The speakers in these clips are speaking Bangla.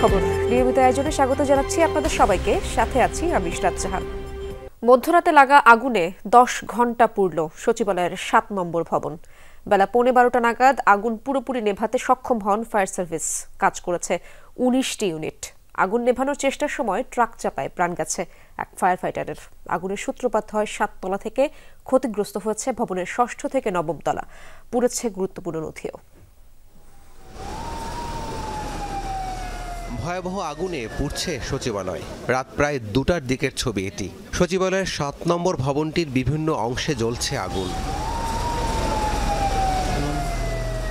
খবর নিয়মিত আয়োজনে স্বাগত জানাচ্ছি আপনাদের সবাইকে। সাথে আছি আমি ইশরাত জাহান। মধ্যরাতে লাগা আগুনে 10 ঘণ্টা পুড়ল সচিবালয়ের 7 নম্বর ভবন। বেলা 12:15 নাগাদ আগুন পুরোপুরি নেভাতে সক্ষম হন ফায়ার সার্ভিস। কাজ করেছে 19টি ইউনিট। আগুন নেভানোর চেষ্টার সময় ট্রাক চাপায় প্রাণ গেছে এক ফায়ার ফাইটারের। আগুনের সূত্রপাত হয় 7 তলা থেকে। ক্ষতিগ্রস্ত হয়েছে ভবনের 6ষ্ঠ থেকে 9ম তলা। পুড়েছে গুরুত্বপূর্ণ নথিও। ভয়াবহ আগুনে পুড়ছে সচিবালয়। রাত প্রায় 2টার দিকের ছবি এটি। সচিবালয়ের 7 নম্বর ভবনটির বিভিন্ন অংশে জ্বলছে আগুন।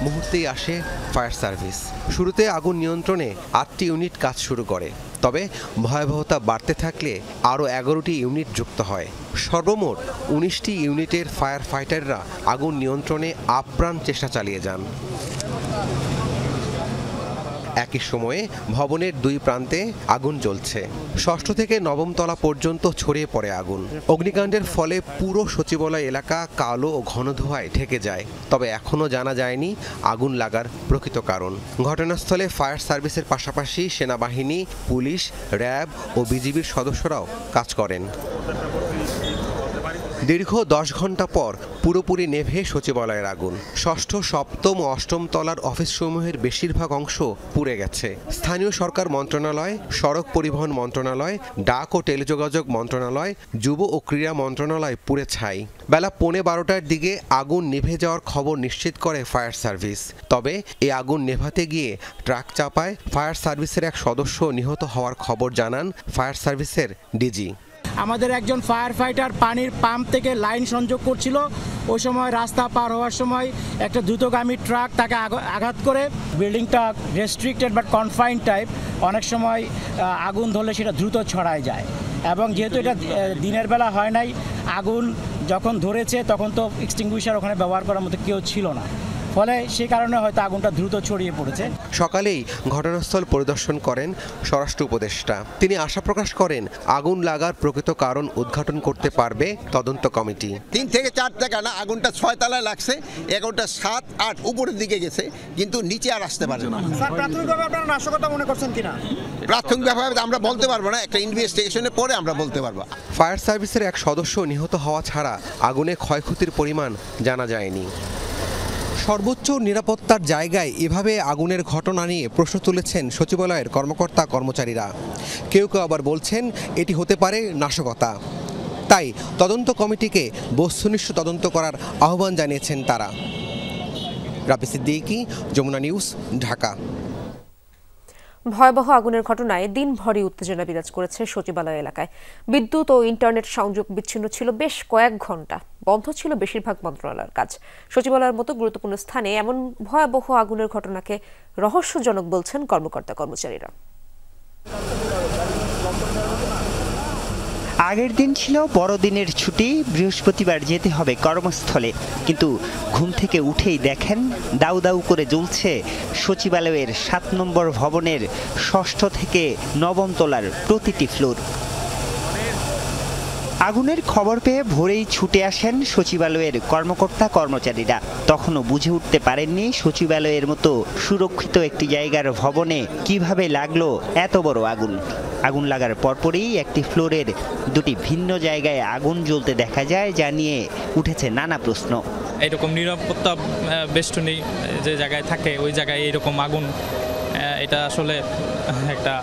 মুহূর্তেই আসে ফায়ার সার্ভিস। শুরুতে আগুন নিয়ন্ত্রণে 8টি ইউনিট কাজ শুরু করে। তবে ভয়াবহতা বাড়তে থাকলে আরও 11টি ইউনিট যুক্ত হয়। সর্বমোট 19টি ইউনিটের ফায়ার ফাইটাররা আগুন নিয়ন্ত্রণে আপ্রাণ চেষ্টা চালিয়ে যান। একই সময়ে ভবনের 2 প্রান্তে আগুন জ্বলছে। 6ষ্ঠ থেকে 9ম তলা পর্যন্ত ছড়িয়ে পড়ে আগুন। অগ্নিকাণ্ডের ফলে পুরো সচিবালয় এলাকা কালো ও ঘন ধোঁয়ায় ঢেকে যায়। তবে এখনও জানা যায়নি আগুন লাগার প্রকৃত কারণ। ঘটনাস্থলে ফায়ার সার্ভিসের পাশাপাশি সেনাবাহিনী, পুলিশ, র্যাব ও বিজিবির সদস্যরাও কাজ করেন। দীর্ঘ 10 ঘণ্টা পর পুরোপুরি নেভে সচিবালয়ের আগুন। 6ষ্ঠ, 7ম ও 8ম তলার অফিসসমূহের বেশিরভাগ অংশ পুড়ে গেছে। স্থানীয় সরকার মন্ত্রণালয়, সড়ক পরিবহন মন্ত্রণালয়, ডাক ও টেলিযোগাযোগ মন্ত্রণালয়, যুব ও ক্রীড়া মন্ত্রণালয় পুড়ে ছাই। বেলা 12:15টার দিকে আগুন নিভে যাওয়ার খবর নিশ্চিত করে ফায়ার সার্ভিস। তবে এই আগুন নেভাতে গিয়ে ট্রাক চাপায় ফায়ার সার্ভিসের এক সদস্য নিহত হওয়ার খবর জানান ফায়ার সার্ভিসের ডিজি। আমাদের একজন ফায়ার ফাইটার পানির পাম্প থেকে লাইন সংযোগ করছিল। ওই সময় রাস্তা পার হওয়ার সময় একটা দ্রুতগামী ট্রাক তাকে আঘাত করে। বিল্ডিংটা রেস্ট্রিক্টেড বাট কনফাইন্ড টাইপ। অনেক সময় আগুন ধরলে সেটা দ্রুত ছড়ায় যায়, এবং যেহেতু এটা দিনের বেলা হয় নাই, আগুন যখন ধরেছে তখন তো এক্সটিংগুইশার ওখানে ব্যবহার করার মতো কেউ ছিল না, ফলে সেই কারণে হয়তো আগুনটা দ্রুত ছড়িয়ে পড়েছে। সকালেই ঘটনাস্থল পরিদর্শন করেন স্বরাষ্ট্র উপদেষ্টা। তিনি আশা প্রকাশ করেন আগুন লাগার প্রকৃত কারণ উদ্ঘাটন করতে পারবে তদন্ত কমিটি। 3 থেকে 4 টাকা না, আগুনটা 6 তলায় লাগছে, এগারোটা 7, 8 উপরের দিকে গেছে, কিন্তু নিচে আর আসতে পারে না। স্যার, প্রাথমিকভাবে আপনারা নাশকতা মনে করছেন কিনা? প্রাথমিকভাবে আমরা বলতে পারবো না, একটা ইনভেস্টিগেশনের পরে আমরা বলতে পারবো। ফায়ার সার্ভিসের এক সদস্য নিহত হওয়া ছাড়া আগুনে ক্ষয়ক্ষতির পরিমাণ জানা যায়নি। সর্বোচ্চ নিরাপত্তার জায়গায় এভাবে আগুনের ঘটনা নিয়ে প্রশ্ন তুলেছেন সচিবালয়ের কর্মকর্তা কর্মচারীরা। কেউ কেউ আবার বলছেন এটি হতে পারে নাশকতা। তাই তদন্ত কমিটিকে বস্তুনিষ্ঠ তদন্ত করার আহ্বান জানিয়েছেন তারা। রাবি সিদ্দিকী, যমুনা নিউজ, ঢাকা। ভয়াবহ আগুনের ঘটনায় দিনভরই উত্তেজনা বিরাজ করেছে সচিবালয় এলাকায়। বিদ্যুৎ ও ইন্টারনেট সংযোগ বিচ্ছিন্ন ছিল বেশ কয়েক ঘণ্টা। বন্ধ ছিল বেশিরভাগ মন্ত্রণালয়ের কাজ। সচিবালয়ের মতো গুরুত্বপূর্ণ স্থানে এমন ভয়াবহ আগুনের ঘটনাকে রহস্যজনক বলছেন কর্মকর্তা কর্মচারীরা। আগের দিন ছিল বড়দিনের ছুটি, বৃহস্পতিবার যেতে হবে কর্মস্থলে। কিন্তু ঘুম থেকে উঠেই দেখেন দাউ দাউ করে জ্বলছে সচিবালয়ের 7 নম্বর ভবনের 6ষ্ঠ থেকে 9ম তলার প্রতিটি ফ্লোর। আগুনের খবর পেয়ে ভোরেই ছুটে আসেন সচিবালয়ের কর্মকর্তা কর্মচারীরা। তখনও বুঝে উঠতে পারেননি সচিবালয়ের মতো সুরক্ষিত একটি জায়গার ভবনে কিভাবে লাগলো এত বড় আগুন। আগুন লাগার পরপরই একটি ফ্লোরের 2টি ভিন্ন জায়গায় আগুন জ্বলতে দেখা যায়, যা নিয়ে উঠেছে নানা প্রশ্ন। এরকম নিরাপত্তা বেষ্টনী যে জায়গায় থাকে ওই জায়গায় এরকম আগুন, এটা আসলে একটা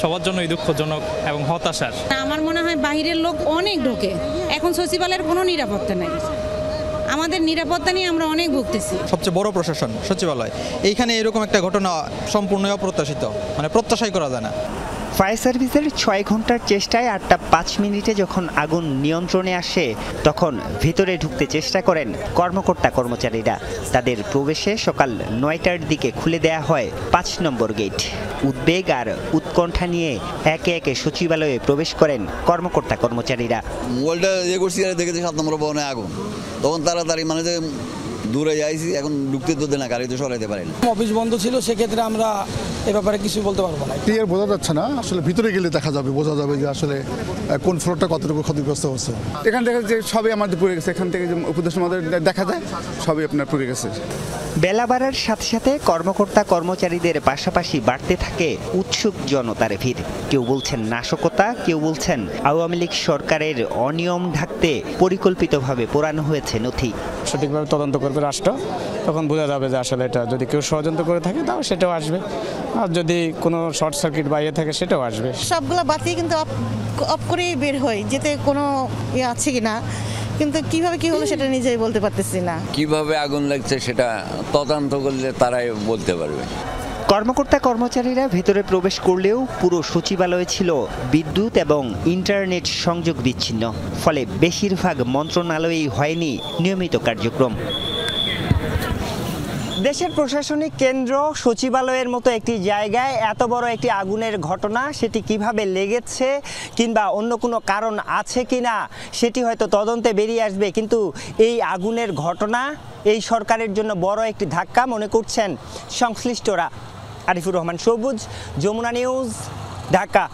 সবার জন্যই দুঃখজনক এবং হতাশার। আমার মনে হয় বাইরের লোক অনেক ঢোকে, এখন সচিবালয়ের কোনো নিরাপত্তা নেই। আমাদের নিরাপত্তা নিয়ে আমরা অনেক ভুগতেছি। সবচেয়ে বড় প্রশাসন সচিবালয়, এইখানে এরকম একটা ঘটনা সম্পূর্ণ অপ্রত্যাশিত, মানে প্রত্যাশাই করা যায় না। ফায়ার সার্ভিসের 6 ঘন্টার চেষ্টায় 8টা 5 মিনিটে যখন আগুন নিয়ন্ত্রণে আসে, তখন ভেতরে ঢুকতে চেষ্টা করেন কর্মকর্তা কর্মচারীরা। তাদের প্রবেশে সকাল 9টার দিকে খুলে দেয়া হয় 5 নম্বর গেট। উদ্বেগ আর উৎকণ্ঠা নিয়ে একে একে সচিবালয়ে প্রবেশ করেন কর্মকর্তা কর্মচারীরা। মোবাইলটা করছি, দেখেছি 7 নম্বর ভবনে আগুন। তখন তাড়াতাড়ি মানে যে দূরে যাইছি, এখন ঢুকতে তো দেয় না, গাড়ি তো সরাইতে পারি না। অফিস বন্ধ ছিল, সেক্ষেত্রে আমরা এ ব্যাপারে কিছু বলতে পারবো না। ক্লিয়ার বোঝা যাচ্ছে না, আসলে ভিতরে গেলে দেখা যাবে, বোঝা যাবে যে আসলে কোন ফ্লোরটা কতটুকু ক্ষতিগ্রস্ত হচ্ছে। এখান থেকে যে সবই আমাদের পুড়ে গেছে, এখান থেকে যে উপদেশ আমাদের দেখা যায় সবই আপনার পুড়ে গেছে। বেলা বাড়ার সাথে সাথে কর্মকর্তা কর্মচারীদের পাশাপাশি বাড়তে থাকে উৎসুক জনতার ভিড়। কেউ বলছেন নাশকতা, কেউ বলছেন আওয়ামী লীগ সরকারের অনিয়ম ঢাকতে পরিকল্পিতভাবে পোড়ানো হয়েছে নথি। সঠিকভাবে তদন্ত করবে রাষ্ট্র, তখন বোঝা যাবে যে আসলে এটা যদি কেউ ষড়যন্ত্র করে থাকে তাও সেটাও আসবে, আর যদি কোনো শর্ট সার্কিট বা ইয়ে থাকে সেটাও আসবে। সবগুলো বাতি কিন্তু অফ করেই বের হয়, যেতে কোনো ইয়ে আছে কি না, কিন্তু কিভাবে কি হলো সেটা নিজেই বলতে পারতেছি না। কিভাবে আগুন লাগছে সেটা তদন্ত করলে তারাই বলতে পারবে। কর্মকর্তা কর্মচারীরা ভেতরে প্রবেশ করলেও পুরো সচিবালয়ে ছিল বিদ্যুৎ এবং ইন্টারনেট সংযোগ বিচ্ছিন্ন, ফলে বেশিরভাগ মন্ত্রণালয়েই হয়নি নিয়মিত কার্যক্রম। দেশের প্রশাসনিক কেন্দ্র সচিবালয়ের মতো একটি জায়গায় এত বড় একটি আগুনের ঘটনা, সেটি কিভাবে লেগেছে কিংবা অন্য কোনো কারণ আছে কিনা সেটি হয়তো তদন্তে বেরিয়ে আসবে, কিন্তু এই আগুনের ঘটনা এই সরকারের জন্য বড় একটি ধাক্কা মনে করছেন সংশ্লিষ্টরা। আরিফুর রহমান সবুজ, যমুনা নিউজ, ঢাকা।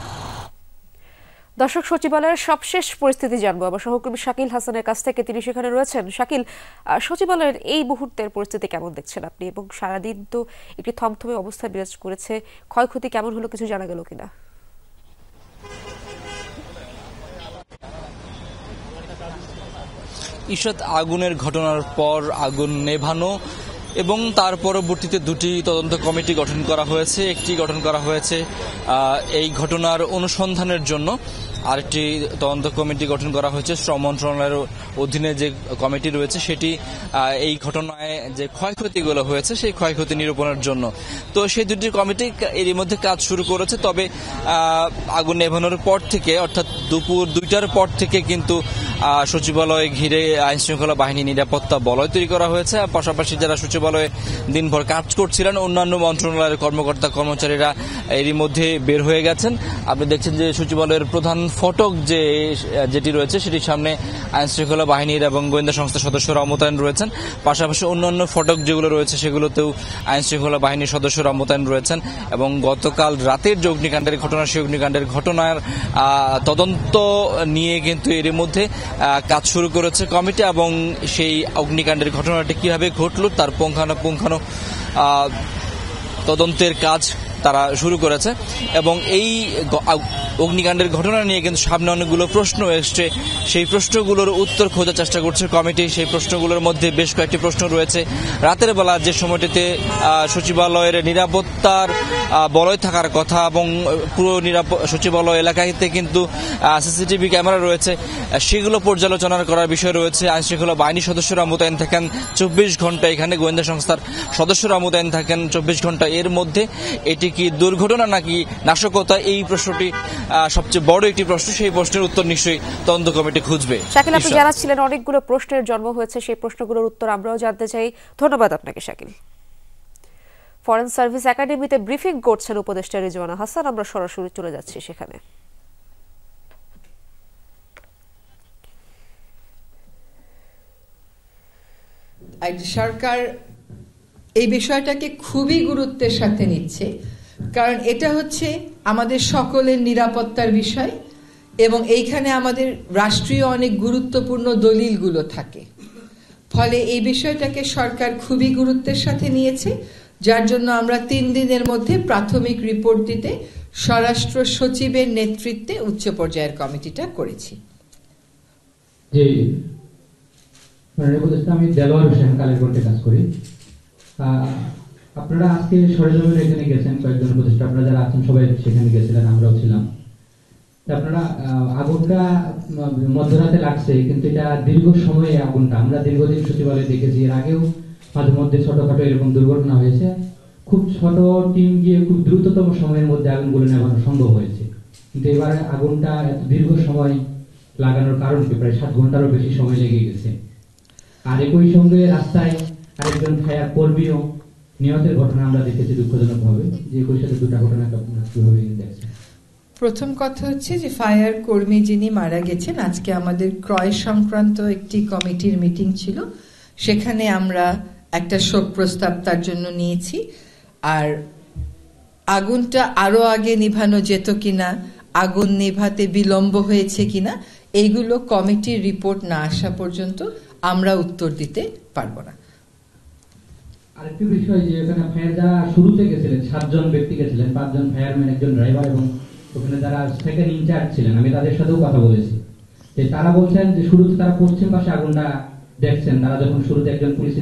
দর্শক, সচিবালয়ের সবশেষ পরিস্থিতি জানবো আমার সহকর্মী শাকিল হাসানের কাছ থেকে, তিনি সেখানে রয়েছেন। শাকিল, সচিবালয়ের এই মুহূর্তের পরিস্থিতি কেমন দেখছেন আপনি? এবং সারাদিন তো একটি থমথমে অবস্থা বিরাজ করেছে, ক্ষয়ক্ষতি কেমন হলো কিছু জানা গেল কিনা? ঈষৎ আগুনের ঘটনার পর আগুন নেভানো এবং তার পরবর্তীতে দুটি তদন্ত কমিটি গঠন করা হয়েছে। একটি গঠন করা হয়েছে এই ঘটনার অনুসন্ধানের জন্য, আরেকটি তদন্ত কমিটি গঠন করা হয়েছে শ্রম মন্ত্রণালয়ের অধীনে যে কমিটি রয়েছে সেটি এই ঘটনায় যে ক্ষয়ক্ষতিগুলো হয়েছে সেই ক্ষয়ক্ষতি নিরূপণের জন্য। তো সেই দুটি কমিটি এরই মধ্যে কাজ শুরু করেছে। তবে আগুন নেভানোর পর থেকে, অর্থাৎ দুপুর 2টার পর থেকে কিন্তু সচিবালয় ঘিরে আইনশৃঙ্খলা বাহিনী নিরাপত্তা বলয় তৈরি করা হয়েছে। পাশাপাশি যারা সচিবালয়ে দিনভর কাজ করছিলেন অন্যান্য মন্ত্রণালয়ের কর্মকর্তা কর্মচারীরা এরই মধ্যে বের হয়ে গেছেন। আপনি দেখছেন যে সচিবালয়ের প্রধান ফটক যেটি রয়েছে সেটির সামনে আইনশৃঙ্খলা বাহিনীর এবং গোয়েন্দা সংস্থার সদস্যরা মোতায়েন রয়েছেন। পাশাপাশি অন্যান্য ফটক যেগুলো রয়েছে সেগুলোতেও আইনশৃঙ্খলা বাহিনীর সদস্যরা মোতায়েন রয়েছেন। এবং গতকাল রাতের যে অগ্নিকাণ্ডের ঘটনা, সেই অগ্নিকাণ্ডের ঘটনার তদন্ত নিয়ে কিন্তু এর মধ্যে কাজ শুরু করেছে কমিটি, এবং সেই অগ্নিকাণ্ডের ঘটনাটি কিভাবে ঘটল তার পুঙ্খানুপুঙ্খানু তদন্তের কাজ তারা শুরু করেছে। এবং এই অগ্নিকাণ্ডের ঘটনা নিয়ে কিন্তু সামনে অনেকগুলো প্রশ্ন এসছে, সেই প্রশ্নগুলোর উত্তর খোঁজার চেষ্টা করছে কমিটি। সেই প্রশ্নগুলোর মধ্যে বেশ কয়েকটি প্রশ্ন রয়েছে। রাতের বেলা যে সময়টিতে সচিবালয়ের নিরাপত্তার বলয় থাকার কথা এবং পুরো সচিবালয় এলাকাতে কিন্তু সিসিটিভি ক্যামেরা রয়েছে, সেগুলো পর্যালোচনা করার বিষয় রয়েছে। আইনশৃঙ্খলা বাহিনীর সদস্যরা মোতায়েন থাকেন 24 ঘন্টা, এখানে গোয়েন্দা সংস্থার সদস্যরা মোতায়েন থাকেন 24 ঘন্টা। এর মধ্যে এটি কি দুর্ঘটনা নাকি নাশকতা, এই প্রশ্নটি সবচেয়ে বড় একটি প্রশ্ন। সেই প্রশ্নের উত্তর নিশ্চয়ই তদন্ত কমিটি খুঁজবে। শাকিল, আপনি জানাচ্ছিলেন অনেকগুলো প্রশ্নের জন্ম হয়েছে, সেই প্রশ্নগুলোর উত্তর আমরাও জানতে চাই। ধন্যবাদ আপনাকে শাকিল। ফরেন সার্ভিস একাডেমিতে ব্রিফিং করছেন উপদেষ্টা রিজওয়ানা হাসান, আমরা সরাসরি চলে যাচ্ছি সেখানে। সরকার এই বিষয়টাকে খুবই গুরুত্বের সাথে নিচ্ছে, কারণ এটা হচ্ছে আমাদের সকলের নিরাপত্তার বিষয় এবং এইখানে আমাদের রাষ্ট্রীয় অনেক গুরুত্বপূর্ণ দলিলগুলো থাকে। ফলে এই বিষয়টাকে সরকার খুবই গুরুত্বের সাথে নিয়েছে, যার জন্য আমরা 3 দিনের মধ্যে প্রাথমিক রিপোর্ট দিতে স্বরাষ্ট্র সচিবের নেতৃত্বে উচ্চ পর্যায়ের কমিটিটা করেছি। আমি দেলোয়ার হোসেন কালেরকোটে কাজ করি। আপনারা আজকে সরেজমিনে এখানে গেছেন, কয়েকজন উপদেষ্টা আপনারা যারা আছেন সবাই সেখানে গেছিলেন, আমরাও ছিলাম। আপনারা আগুনটা মধ্যরাতে লাগছে, কিন্তু এটা দীর্ঘ সময়ে আগুনটা আমরা দীর্ঘদিন সচিবালয়ে দেখেছি। এর আগেও মাঝে মধ্যে ছোটখাটো এরকম দুর্ঘটনা হয়েছে, খুব ছোট টিম গিয়ে খুব দ্রুততম সময়ের মধ্যে আগুনগুলো নেভানো সম্ভব হয়েছে। কিন্তু এবারে আগুনটা এত দীর্ঘ সময় লাগানোর কারণ কি, প্রায় 7 ঘন্টারও বেশি সময় লেগে গেছে। আর একই সঙ্গে রাস্তায় আরেকজন ফায়ার কর্মীও নিহতের ঘটনা আমরা দেখেছি দুঃখজনক ভাবে। যে একই সাথে 2টা ঘটনা আপনারা কিভাবে দেখছেন? প্রথম কথা হচ্ছে যে ফায়ার কর্মী যিনি মারা গেছেন, আজকে আমাদের ক্রয় সংক্রান্ত একটি কমিটির মিটিং ছিল, সেখানে আমরা একটা শোক প্রস্তাব তার জন্য নিয়েছি। আর আগুনটা আরো আগে নিভানো যেত কিনা, আগুন নেভাতে বিলম্ব হয়েছে কিনা, এইগুলো কমিটির রিপোর্ট না আসা পর্যন্ত আমরা উত্তর দিতে পারবো না। আরেকটি বিষয় যে এখানে ফায়ার যারা শুরুতে গেছিলেন 7 জন ব্যক্তি গেছিলেন, 5 জন ফায়ারম্যান, একজন ড্রাইভার এবং ওখানে যারা সেকেন্ড ইনচার্জ ছিলেন, আমি তাদের সাথেও কথা বলেছি। যে তারা বলছেন যে শুরুতে তারা পশ্চিম পাশে আগুনটা দেখছেন, তারা যখন শুরুতে একজন পুলিশ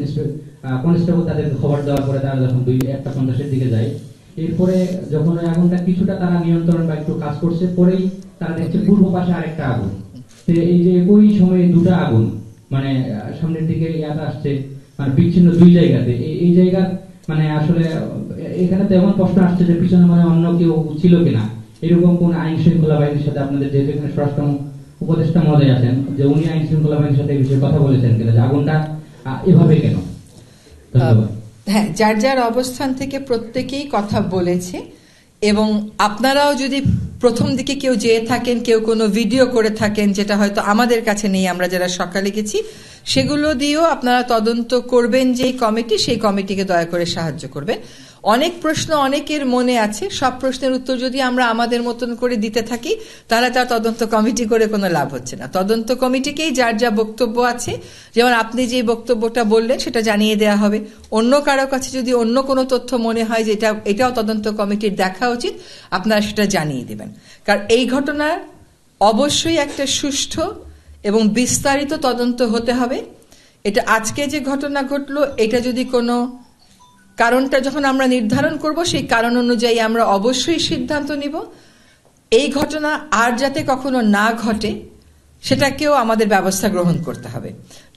কনস্টেবল তাদেরকে খবর দেওয়ার পরে তারা যখন 1:50 দিকে যায়, এরপরে যখন ওই আগুনটা কিছুটা তারা নিয়ন্ত্রণ বা একটু কাজ করছে, পরেই তারা দেখছে পূর্ব পাশে আরেকটা আগুন। এই যে একই সময়ে দুটো আগুন মানে সামনের দিকে ইয়াটা আসছে, মানে বিচ্ছিন্ন 2 জায়গাতে, এই জায়গার মানে আসলে এখানে তো এমন প্রশ্ন আসছে যে পিছনে মানে অন্য কেউ ছিল কিনা, এরকম কোন আইন শৃঙ্খলা বাহিনীর সাথে আপনাদের যেহেতু এখানে স্বরাষ্ট্র উপদেষ্টা মহোদয় আছেন, যে উনি আইন শৃঙ্খলা বাহিনীর সাথে এই বিষয়ে কথা বলেছেন কিনা, যে আগুনটা এভাবে কেন? হ্যাঁ, যার যার অবস্থান থেকে প্রত্যেকেই কথা বলেছে, এবং আপনারাও যদি প্রথম দিকে কেউ যেয়ে থাকেন, কেউ কোনো ভিডিও করে থাকেন যেটা হয়তো আমাদের কাছে নেই, আমরা যারা সকালে গেছি, সেগুলো দিয়েও আপনারা তদন্ত করবেন যে কমিটি, সেই কমিটিকে দয়া করে সাহায্য করবেন। অনেক প্রশ্ন অনেকের মনে আছে, সব প্রশ্নের উত্তর যদি আমরা আমাদের মতন করে দিতে থাকি তাহলে তার তদন্ত কমিটি করে কোনো লাভ হচ্ছে না। তদন্ত কমিটিকেই যার যা বক্তব্য আছে, যেমন আপনি যে বক্তব্যটা বললেন সেটা জানিয়ে দেওয়া হবে। অন্য কারো কাছে যদি অন্য কোনো তথ্য মনে হয় যে এটাও তদন্ত কমিটির দেখা উচিত, আপনারা সেটা জানিয়ে দেবেন। কারণ এই ঘটনার অবশ্যই একটা সুষ্ঠু এবং বিস্তারিত তদন্ত হতে হবে। এটা আজকে যে ঘটনা ঘটলো, এটা যদি কোনো কারণটা যখন আমরা নির্ধারণ করব, সেই কারণ অনুযায়ী আমরা অবশ্যই সিদ্ধান্ত নিব। এই ঘটনা আর যাতে কখনো না ঘটে সেটাকেও আমাদের ব্যবস্থা গ্রহণ করতে হবে।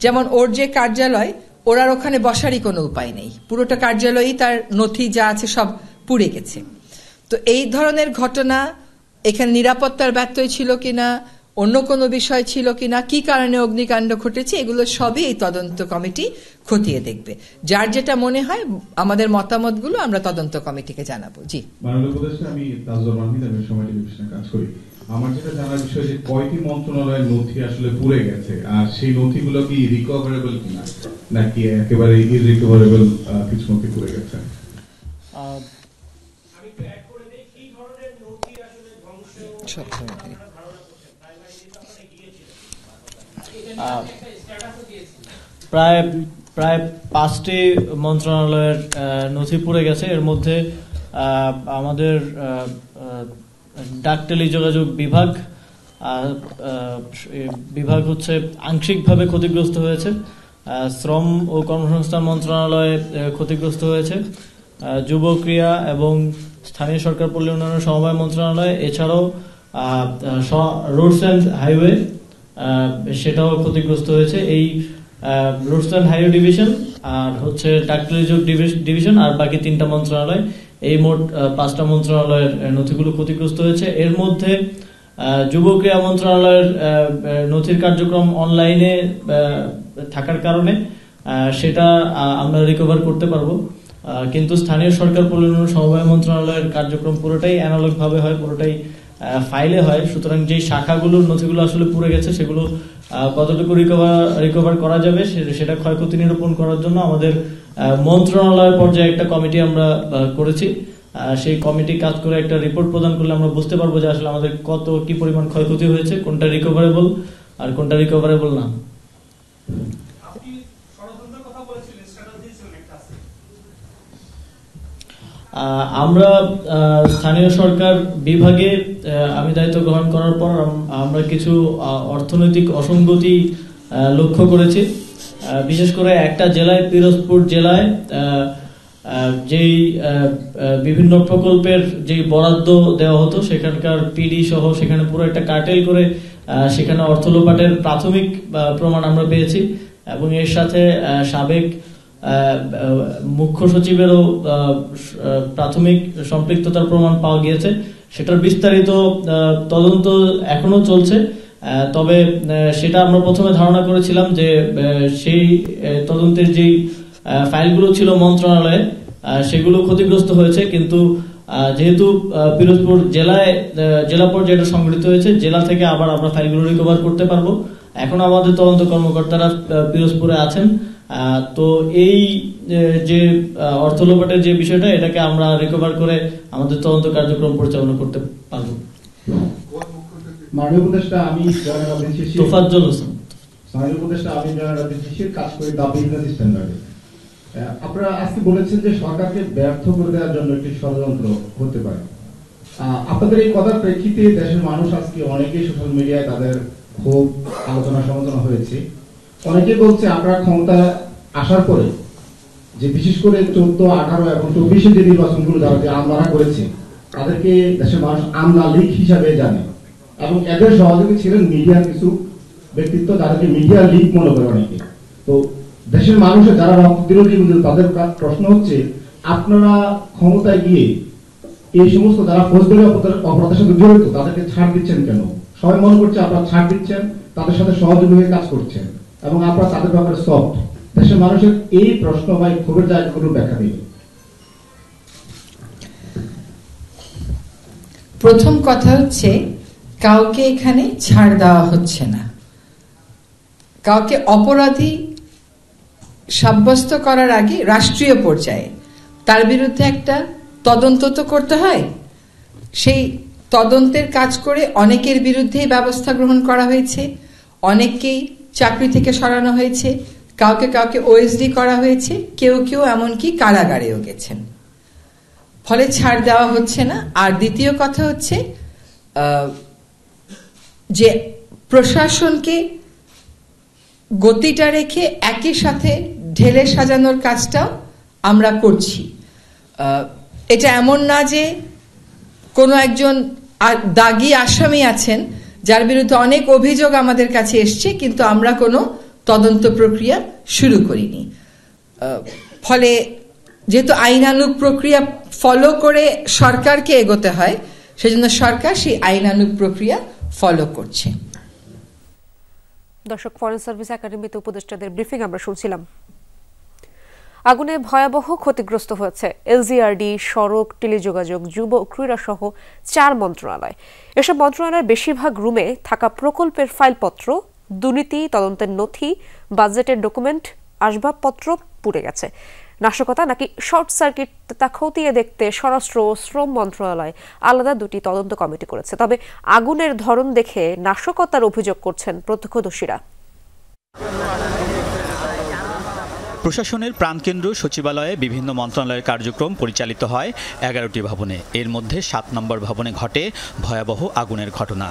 যেমন ওর যে কার্যালয়, ওর আর ওখানে বসারই কোনো উপায় নেই, পুরোটা কার্যালয়ই তার নথি যা আছে সব পুড়ে গেছে। তো এই ধরনের ঘটনা এখানে নিরাপত্তার ব্যত্যয় ছিল কিনা, অন্য কোনো বিষয় ছিল কিনা, কি কারণে অগ্নিকাণ্ড ঘটেছে, এগুলো সবই এই তদন্ত কমিটি খতিয়ে দেখবে। যার যেটা মনে হয় আমাদের মতামতগুলো আমরা তদন্ত কমিটিকে জানাবো। জি, মাননীয় উপদেষ্টা, আমি তাজুল মাহমুদ, আমি সময় টেলিভিশনে কাজ করি। আমার যেটা জানার বিষয় যে কয়টি মন্ত্রণালয়ের নথি আসলে পুড়ে গেছে, আর সেই নথিগুলো কি রিকভারেবল কিনা, নাকি একেবারে ইররিকভারেবল কিছু নথি পুড়ে গেছে? প্রায় 5টি মন্ত্রণালয়ের নথি পুড়ে গেছে। এর মধ্যে আমাদের ডাক টেলিযোগাযোগ বিভাগ হচ্ছে আংশিকভাবে ক্ষতিগ্রস্ত হয়েছে, শ্রম ও কর্মসংস্থান মন্ত্রণালয় ক্ষতিগ্রস্ত হয়েছে, যুব ক্রীড়া এবং স্থানীয় সরকার পল্লী উন্নয়ন সমবায় মন্ত্রণালয়, এছাড়াও রোডস অ্যান্ড হাইওয়ে সেটাও ক্ষতিগ্রস্ত হয়েছে। এই রোডস অ্যান্ড হাইওয়ে ডিভিশন আর হচ্ছে ডাক টেলিযোগাযোগ ডিভিশন আর বাকি 3টা মন্ত্রণালয়, এই মোট 5টা মন্ত্রণালয়ের নথিগুলো ক্ষতিগ্রস্ত হয়েছে। এর মধ্যে যুব ক্রীড়া মন্ত্রণালয়ের নথির কার্যক্রম অনলাইনে থাকার কারণে সেটা আমরা রিকভার করতে পারবো, কিন্তু স্থানীয় সরকার পল্লী উন্নয়ন সমবায় মন্ত্রণালয়ের কার্যক্রম পুরোটাই অ্যানালগ ভাবে হয়, পুরোটাই ফাইলে হয়। সুতরাং যেই শাখাগুলোর নথিগুলো আসলে পুড়ে গেছে সেগুলো কতটুকু রিকভার করা যাবে সেটা ক্ষয়ক্ষতি নিরূপণ করার জন্য আমাদের মন্ত্রণালয় পর্যায়ে একটা কমিটি আমরা করেছি। সেই কমিটি কাজ করে একটা রিপোর্ট প্রদান করলে আমরা বুঝতে পারবো যে আসলে আমাদের কি পরিমাণ ক্ষয়ক্ষতি হয়েছে, কোনটা রিকভারেবল আর কোনটা রিকভারেবল না। আমরা স্থানীয় সরকার বিভাগে আমি দায়িত্ব গ্রহণ করার পর আমরা কিছু অর্থনৈতিক অসঙ্গতি লক্ষ্য করেছি। বিশেষ করে একটা জেলায়, পিরোজপুর জেলায়, যেই বিভিন্ন প্রকল্পের যেই বরাদ্দ দেওয়া হতো সেখানকার পিডি সহ সেখানে পুরো একটা কার্টেল করে সেখানে অর্থ লোপাটের প্রাথমিক প্রমাণ আমরা পেয়েছি, এবং এর সাথে সাবেক মুখ্য সচিবেরও প্রাথমিক সম্পৃক্ততার প্রমাণ পাওয়া গিয়েছে। সেটার বিস্তারিত তদন্ত এখনো চলছে, তবে সেটা আমরা প্রথমে ধারণা করেছিলাম যে সেই তদন্তের যেই ফাইলগুলো ছিল মন্ত্রণালয়ে সেগুলো ক্ষতিগ্রস্ত হয়েছে, কিন্তু যেহেতু পিরোজপুর জেলা পর্যায়ে এটা সংগঠিত হয়েছে, জেলা থেকে আবার আমরা ফাইলগুলো রিকভার করতে পারবো। এখন আমাদের তদন্ত কর্মকর্তারা পিরোজপুরে আছেন, তো এই যে অর্থ লোপাটের যে বিষয়টা, এটাকে আমরা রিকভার করে আমাদের তদন্ত কার্যক্রম পরিচালনা করতে পারবো। মাননীয় উপদেষ্টা, আমি তোফাজ্জল হোসেন। মাননীয় উপদেষ্টা, আমি কাজ করি দাবি স্ট্যান্ডার্ডে। আপনারা আজকে বলেছেন যে সরকারকে ব্যর্থ করে দেওয়ার জন্য একটি ষড়যন্ত্র হতে পারে। আপনাদের এই কথার প্রেক্ষিতে দেশের মানুষ আজকে অনেকেই সোশ্যাল মিডিয়ায় তাদের খুব আলোচনা সমালোচনা হয়েছে। অনেকে বলছে আপনারা ক্ষমতা আসার পরে যে বিশেষ করে 14, 18 এবং 24 যে নির্বাচনগুলো যারা আমলারা করেছে তাদেরকে দেশের মানুষ আমলা লীগ হিসাবে জানে, এবং এদের সহযোগী ছিলেন মিডিয়ার কিছু ব্যক্তিত্ব যাদেরকে মিডিয়া লীগ মনে করে অনেকে। তো দেশের মানুষের যারা রক্ত দিল তাদের প্রশ্ন হচ্ছে, আপনারা ক্ষমতায় গিয়ে এই সমস্ত যারা ফৌজদারি অপরাধের সাথে জড়িত তাদেরকে ছাড় দিচ্ছেন কেন? সবাই মনে করছে আপনারা ছাড় দিচ্ছেন, তাদের সাথে সহযোগী হয়ে কাজ করছেন এবং আপনারা তাদের ব্যাপারে সফট। দেশের মানুষের এই প্রশ্ন বা ক্ষোভের জায়গাগুলো ব্যাখ্যা দিন। প্রথম কথা হচ্ছে, কাউকে এখানে ছাড় দেওয়া হচ্ছে না। কাউকে অপরাধী সাব্যস্ত করার আগে রাষ্ট্রীয় পর্যায়ে তার বিরুদ্ধে একটা তদন্ত তো করতে হয়। সেই তদন্তের কাজ করে অনেকের বিরুদ্ধেই ব্যবস্থা গ্রহণ করা হয়েছে, অনেককেই চাকরি থেকে সরানো হয়েছে, কাউকে কাউকে ওএসডি করা হয়েছে, কেউ কেউ এমনকি কারাগারেও গেছেন। ফলে ছাড় দেওয়া হচ্ছে না। আর দ্বিতীয় কথা হচ্ছে যে প্রশাসনকে গতিটা রেখে একই সাথে ঢেলে সাজানোর কাজটাও আমরা করছি। এটা এমন না যে কোনো একজন দাগী আসামি আছেন যার বিরুদ্ধে অনেক অভিযোগ আমাদের কাছে এসছে, কিন্তু আমরা কোনো তদন্ত প্রক্রিয়া শুরু করিনি। ফলে যেহেতু আইনানুগ প্রক্রিয়া ফলো করে সরকারকে এগোতে হয়, সেজন্য সরকার সেই আইনানুগ প্রক্রিয়া ফলো করছে। দর্শক, ফরেন সার্ভিস একাডেমিতে উপদেষ্টাদের ব্রিফিং আমরা শুনছিলাম। আগুনে ভয়াবহ ক্ষতিগ্রস্ত হয়েছে এলজিআরডি, সড়ক, টেলিযোগাযোগ, যুব ক্রীড়া সহ 4 মন্ত্রণালয়। এসব মন্ত্রণালয়ের বেশিরভাগ রুমে থাকা প্রকল্পের ফাইলপত্র, দুর্নীতি তদন্তের নথি, বাজেটের ডকুমেন্ট, আসবাবপত্র পুড়ে গেছে। নাশকতা নাকি শর্ট সার্কিট তা খতিয়ে দেখতে স্বরাষ্ট্র ও শ্রম মন্ত্রণালয় আলাদা 2টি তদন্ত কমিটি করেছে। তবে আগুনের ধরন দেখে নাশকতার অভিযোগ করছেন প্রত্যক্ষদর্শীরা। প্রশাসনের প্রাণকেন্দ্র সচিবালয়ে বিভিন্ন মন্ত্রণালয়ের কার্যক্রম পরিচালিত হয় 11টি ভবনে। এর মধ্যে 7 নম্বর ভবনে ঘটে ভয়াবহ আগুনের ঘটনা।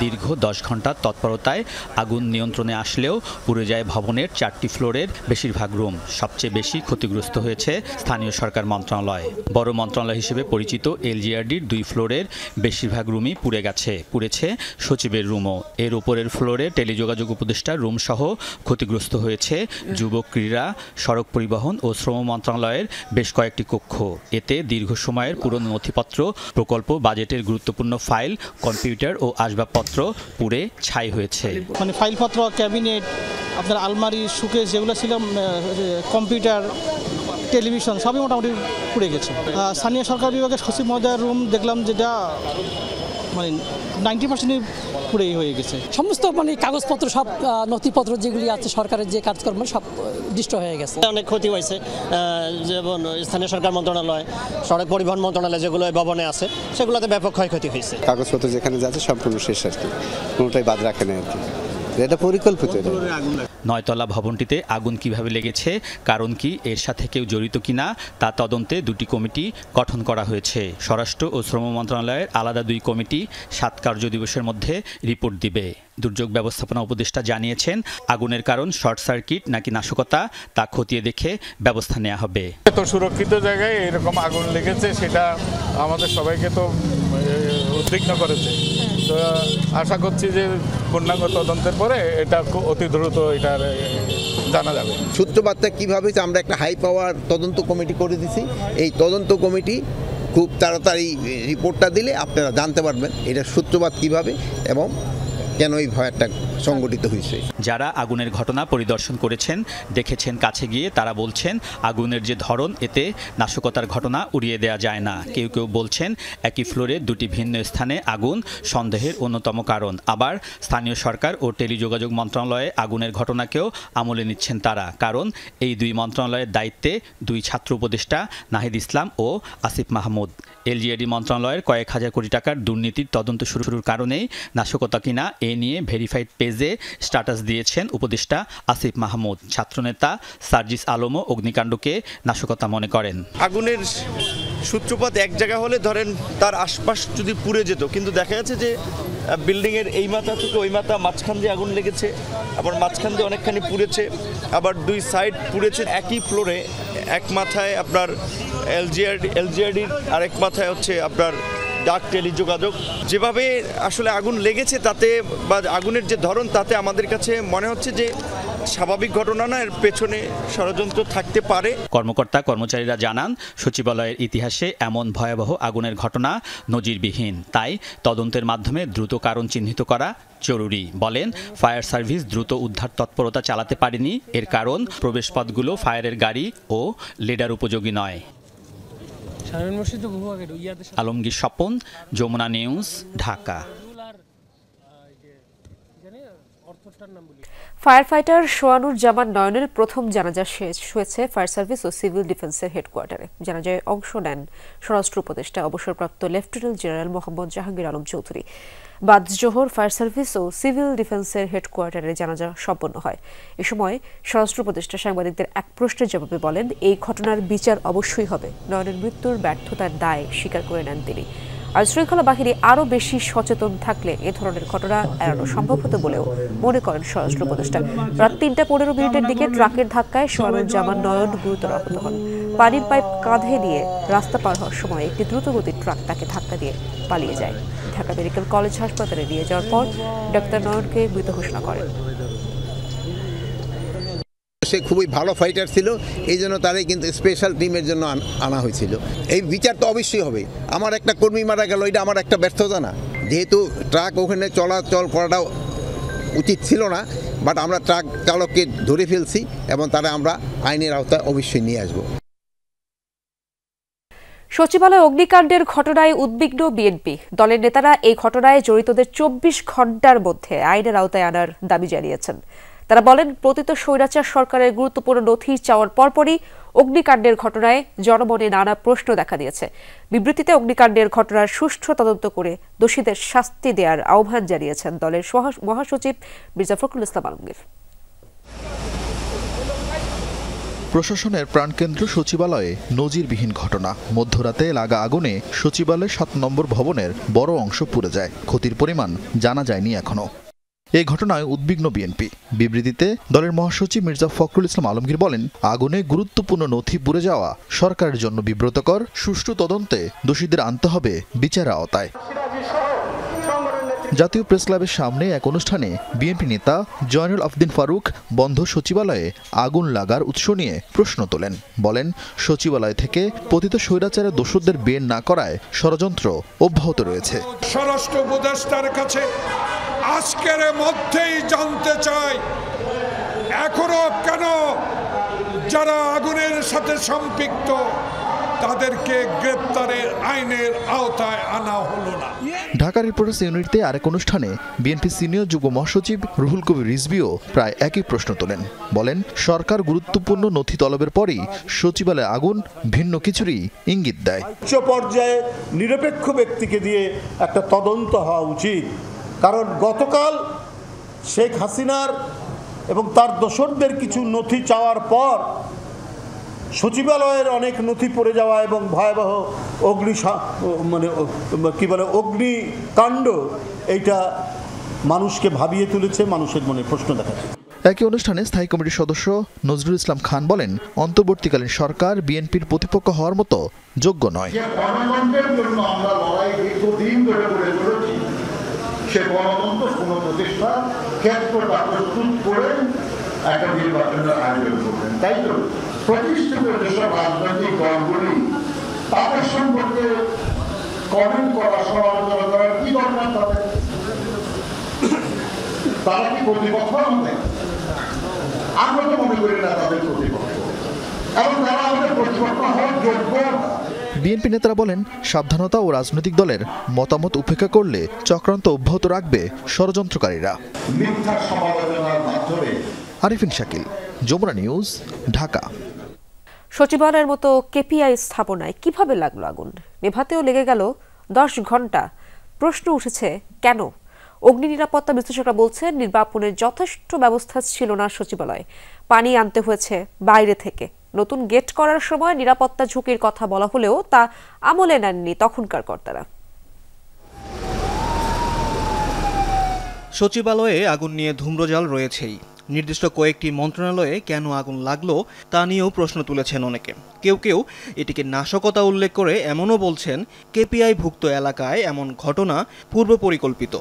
দীর্ঘ 10 ঘন্টার তৎপরতায় আগুন নিয়ন্ত্রণে আসলেও পুড়ে যায় ভবনের 4টি ফ্লোরের বেশিরভাগ রুম। সবচেয়ে বেশি ক্ষতিগ্রস্ত হয়েছে স্থানীয় সরকার মন্ত্রণালয়। বড় মন্ত্রণালয় হিসেবে পরিচিত এলজিআরডির 2 ফ্লোরের বেশিরভাগ রুমই পুড়ে গেছে। পুড়েছে সচিবের রুমও। এর উপরের ফ্লোরে টেলিযোগাযোগ উপদেষ্টার রুম সহ ক্ষতিগ্রস্ত হয়েছে যুব ক্রীড়া, সড়ক পরিবহন ও শ্রম মন্ত্রণালয়ের বেশ কয়েকটি কক্ষ। এতে দীর্ঘ সময়ের পুরনো নথিপত্র, প্রকল্প, বাজেটের গুরুত্বপূর্ণ ফাইল, কম্পিউটার ও আসবাবপত্র পুড়ে ছাই হয়েছে। মানে ফাইলপত্র, ক্যাবিনেট, আপনার আলমারি, সুকেস যেগুলো ছিল, কম্পিউটার, টেলিভিশন সবই মোটামুটি পুড়ে গেছে। স্থানীয় সরকার বিভাগের সচিব মহোদয়ের রুম দেখলাম যেটা মানে 90% পুড়েই হয়ে গেছে। সমস্ত মানে কাগজপত্র, সব নথিপত্র যেগুলি আছে সরকারের যে কাজকর্ম সব ডিস্ট্রয় হয়ে গেছে। অনেক ক্ষতি হয়েছে, যেমন স্থানীয় সরকার মন্ত্রণালয়, সড়ক পরিবহন মন্ত্রণালয় যেগুলো ভবনে আছে সেগুলোতে ব্যাপক ক্ষয়ক্ষতি হয়েছে। কাগজপত্র যেখানে যাচ্ছে সম্পূর্ণ শেষ আর কি, কোনোটাই বাদ রাখে না আর কি। এটা পরিকল্পিত। 9তলা ভবনটিতে আগুন কিভাবে লেগেছে, কারণ কি, এর সাথে কেউ জড়িত কিনা তা তদন্তে 2টি কমিটি গঠন করা হয়েছে। স্বরাষ্ট্র ও শ্রম মন্ত্রণালয়ের আলাদা 2 কমিটি 7 কার্য দিবসের মধ্যে রিপোর্ট দিবে। দুর্যোগ ব্যবস্থাপনা উপদেষ্টা জানিয়েছেন, আগুনের কারণ শর্ট সার্কিট নাকি নাশকতা তা খতিয়ে দেখে ব্যবস্থা নেওয়া হবে। তো সুরক্ষিত জায়গায় এরকম আগুন লেগেছে, সেটা আমাদের সবাইকে তো উদ্বিগ্ন করেছে। তো আশা করছি যে পূর্ণাঙ্গ তদন্তের পরে এটা অতি দ্রুত এটার জানা যাবে। সূত্রপাতটা কীভাবে, আমরা একটা হাই পাওয়ার তদন্ত কমিটি করে দিছি। এই তদন্ত কমিটি খুব তাড়াতাড়ি রিপোর্টটা দিলে আপনারা জানতে পারবেন এটা সূত্রপাত কীভাবে এবং কেন এই ভয়টা সংগঠিত হয়েছে। যারা আগুনের ঘটনা পরিদর্শন করেছেন, দেখেছেন কাছে গিয়ে, তারা বলছেন আগুনের যে ধরন, এতে নাশকতার ঘটনা উড়িয়ে দেওয়া যায় না। কেউ কেউ বলছেন একই ফ্লোরে দুটি ভিন্ন স্থানে আগুন সন্দেহের অন্যতম কারণ। আবার স্থানীয় সরকার ও টেলিযোগাযোগ মন্ত্রণালয়ে আগুনের ঘটনাকেও আমলে নিচ্ছেন তারা, কারণ এই দুই মন্ত্রণালয়ের দায়িত্বে দুই ছাত্র উপদেষ্টা নাহিদ ইসলাম ও আসিফ মাহমুদ। এলজিইডি মন্ত্রণালয়ের কয়েক হাজার কোটি টাকার দুর্নীতির তদন্ত শুরুর কারণেই নাশকতা কিনা এ নিয়ে ভেরিফাইড পেজে স্ট্যাটাস দিয়েছেন উপদেষ্টা আসিফ মাহমুদ। ছাত্রনেতা সার্জিস আলমও অগ্নিকাণ্ডকে নাশকতা মনে করেন। আগুনের সূত্রপাত এক জায়গা হলে ধরেন তার আশপাশ যদি পুড়ে যেত, কিন্তু দেখা যাচ্ছে যে বিল্ডিংয়ের এই মাথা থেকে ওই মাথা মাঝখান দিয়ে আগুন লেগেছে, আবার মাঝখান দিয়ে অনেকখানি পুড়েছে, আবার দুই সাইড পুড়েছে। একই ফ্লোরে এক মাথায় আপনার এলজিআরডির আর এক মাথায় হচ্ছে আপনার ডাক টেলিযোগাযোগ। যেভাবে আসলে আগুন লেগেছে তাতে, বা আগুনের যে ধরন, তাতে আমাদের কাছে মনে হচ্ছে যে স্বাভাবিক ঘটনা না, এর পেছনে ষড়যন্ত্র থাকতে পারে। কর্মকর্তা কর্মচারীরা জানান, সচিবালয়ের ইতিহাসে এমন ভয়াবহ আগুনের ঘটনা নজিরবিহীন। তাই তদন্তের মাধ্যমে দ্রুত কারণ চিহ্নিত করা জরুরি। বলেন, ফায়ার সার্ভিস দ্রুত উদ্ধার তৎপরতা চালাতে পারেনি, এর কারণ প্রবেশপথগুলো ফায়ারের গাড়ি ও লেডার উপযোগী নয়। Alamgir Swapan, Jamuna news, Dhaka. Fire fighter Swanur Zaman নয়নের প্রথম জানাজা শেষ হয়েছে ফায়ার সার্ভিস ও সিভিল ডিফেন্সের হেডকোয়ার্টারে। জানাজায় অংশ নেন স্বরাষ্ট্র উপদেষ্টা অবসরপ্রাপ্ত লেফটেন্যান্ট জেনারেল মোহাম্মদ জাহাঙ্গীর আলম চৌধুরী। বাদ জোহর ফায়ার সার্ভিস ও সিভিল ডিফেন্সের হেডকোয়ার্টারে জানাজা সম্পন্ন হয়। এ সময় স্বরাষ্ট্র উপদেষ্টা সাংবাদিকদের এক প্রশ্নের জবাবে বলেন, এই ঘটনার বিচার অবশ্যই হবে। নয়নের মৃত্যুর ব্যর্থতার দায় স্বীকার করে নেন তিনি। আইনশৃঙ্খলা বাহিনী আরও বেশি সচেতন থাকলে এ ধরনের ঘটনা এড়ানো সম্ভব হতো বলেও মনে করেন স্বরাষ্ট্র উপদেষ্টা। রাত 3:15 দিকে ট্রাকের ধাক্কায় সোয়ানুর জামান নয়ন গুরুতর আহত হন। পানির পাইপ কাঁধে নিয়ে রাস্তা পার হওয়ার সময় একটি দ্রুতগতির ট্রাক তাকে ধাক্কা দিয়ে পালিয়ে যায়। ঢাকা মেডিকেল কলেজ হাসপাতালে নিয়ে যাওয়ার পর ডাক্তার নয়নকে মৃত ঘোষণা করেন। সে খুবই ভালো ফাইটার ছিল, এই জন্য তারাই কিন্তু স্পেশাল টিমের জন্য আনা হয়েছিল। এই বিচার তো অবশ্যই হবে। আমার একটা কর্মী মারা গেল, এটা আমার একটা ব্যর্থতা না। যেহেতু ট্রাক ওখানে চলাচল করাটা উচিত ছিল না, বাট আমরা ট্রাক চালককে ধরে ফেলছি এবং তারা আমরা আইনের আওতায় অবশ্যই নিয়ে আসবো। সচিবালয় অগ্নিকাণ্ডের ঘটনায় উদ্বিগ্ন বিএনপি। দলের নেতারা এই ঘটনায় জড়িতদের 24 ঘণ্টার মধ্যে আইনের আওতায় আনার দাবি জানিয়েছেন। তারা বলেন, পতিত স্বৈরাচার সরকারের গুরুত্বপূর্ণ নথি চাওয়ার পরপরই অগ্নিকাণ্ডের ঘটনায় জনমনে নানা প্রশ্ন দেখা দিয়েছে। বিবৃতিতে অগ্নিকাণ্ডের ঘটনার সুষ্ঠু তদন্ত করে দোষীদের শাস্তি দেওয়ার আহ্বান জানিয়েছেন দলের মহাসচিব মির্জা ফখরুল ইসলাম আলমগীর। প্রশাসনের প্রাণকেন্দ্র সচিবালয়ে নজিরবিহীন ঘটনা। মধ্যরাতে লাগা আগুনে সচিবালয়ের 7 নম্বর ভবনের বড় অংশ পুড়ে যায়। ক্ষতির পরিমাণ জানা যায়নি এখনো। এই ঘটনায় উদ্বিগ্ন বিএনপি। বিবৃতিতে দলের মহাসচিব মির্জা ফখরুল ইসলাম আলমগীর বলেন, আগুনে গুরুত্বপূর্ণ নথি পুড়ে যাওয়া সরকারের জন্য বিব্রতকর। সুষ্ঠু তদন্তে দোষীদের আনতে হবে বিচারের আওতায়। জাতীয় প্রেস ক্লাবের সামনে এক অনুষ্ঠানে বিএনপি নেতা জয়নুল আবদিন ফারুক বন্ধ সচিবালয়ে আগুন লাগার উৎস নিয়ে প্রশ্ন তোলেন। বলেন, সচিবালয় থেকে পতিত স্বৈরাচারের দোষীদের বের না করায় ষড়যন্ত্র অব্যাহত রয়েছে। স্বরাষ্ট্র উপদেষ্টার কাছে আজকের মধ্যেই জানতে চাই, এখনো কেন যারা আগুনের সাথে সম্পৃক্ত তাদেরকে গ্রেপ্তারের আইনের আওতায় আনা হলো না। ঢাকা রিপোর্টার্স ইউনিটিতে আরেক অনুষ্ঠানে বিএনপি সিনিয়র যুগ্ম মহাসচিব রুহুল কবির রিজভিও প্রায় একই প্রশ্ন তোলেন। বলেন, সরকার গুরুত্বপূর্ণ নথি তলবের পরই সচিবালয়ে আগুন ভিন্ন কিছুরই ইঙ্গিত দেয়। উচ্চ পর্যায়ে নিরপেক্ষ ব্যক্তিকে দিয়ে একটা তদন্ত হওয়া উচিত, কারণ গতকাল শেখ হাসিনার এবং তার দোসরদের কিছু নথি চাওয়ার পর সচিবালয়ের অনেক নথি পড়ে যাওয়া এবং ভয়াবহ অগ্নিকাণ্ড, এইটা মানুষকে ভাবিয়ে তুলেছে, মানুষের মনে প্রশ্ন দেখাচ্ছে। একই অনুষ্ঠানে স্থায়ী কমিটির সদস্য নজরুল ইসলাম খান বলেন, অন্তর্বর্তীকালীন সরকার বিএনপির প্রতিপক্ষ হওয়ার মতো যোগ্য নয়। সে গণতন্ত্র পুনঃপ্রতিষ্ঠা ক্ষেত্রটা প্রস্তুত করে একটা নির্বাচনের আয়োজন করবেন। তাই তো প্রতিষ্ঠিত যেসব রাজনৈতিক দলগুলি তাদের সম্পর্কে কমেন্ট করা, সমালোচনা করার কি দরকার তাদের? তারা কি প্রতিপক্ষ আমাদের? আমরা তো মনে করি না তাদের প্রতিপক্ষ, এবং তারা আমাদের প্রতিপক্ষ হওয়ার যোগ্য। বিএনপি নেতারা বলেন, সাবধানতা ও রাজনৈতিক দলের মতামত উপেক্ষা করলে চক্রান্ত অব্যাহত রাখবে ষড়যন্ত্রকারীরা। মিথ্যা সমালোচনার মাধ্যমে। আরিফিন শাকিল, যমুনা নিউজ, ঢাকা। সচিবালয়ের মতো কেপিআই স্থাপনায় কিভাবে লাগলো আগুন? নেভাতেও লেগে গেল 10 ঘন্টা। প্রশ্ন উঠেছে কেন? অগ্নি নিরাপত্তা বিশ্লেষকরা বলছেন, নির্বাপনের যথেষ্ট ব্যবস্থা ছিল না সচিবালয়ে। পানি আনতে হয়েছে বাইরে থেকে। নতুন গেট করার সময় নিরাপত্তা ঝুঁকির কথা বলা হলেও তা আমলে নেননি তখনকার কর্তারা। সচিবালয়ে আগুন নিয়ে ধূম্রজাল রয়েছেই। নির্দিষ্ট কয়েকটি মন্ত্রণালয়ে কেন আগুন লাগলো তা নিয়েও প্রশ্ন তুলেছেন অনেকে। কেউ কেউ এটিকে নাশকতা উল্লেখ করে এমনও বলছেন, কেপিআই ভুক্ত এলাকায় এমন ঘটনা পূর্ব পরিকল্পিত।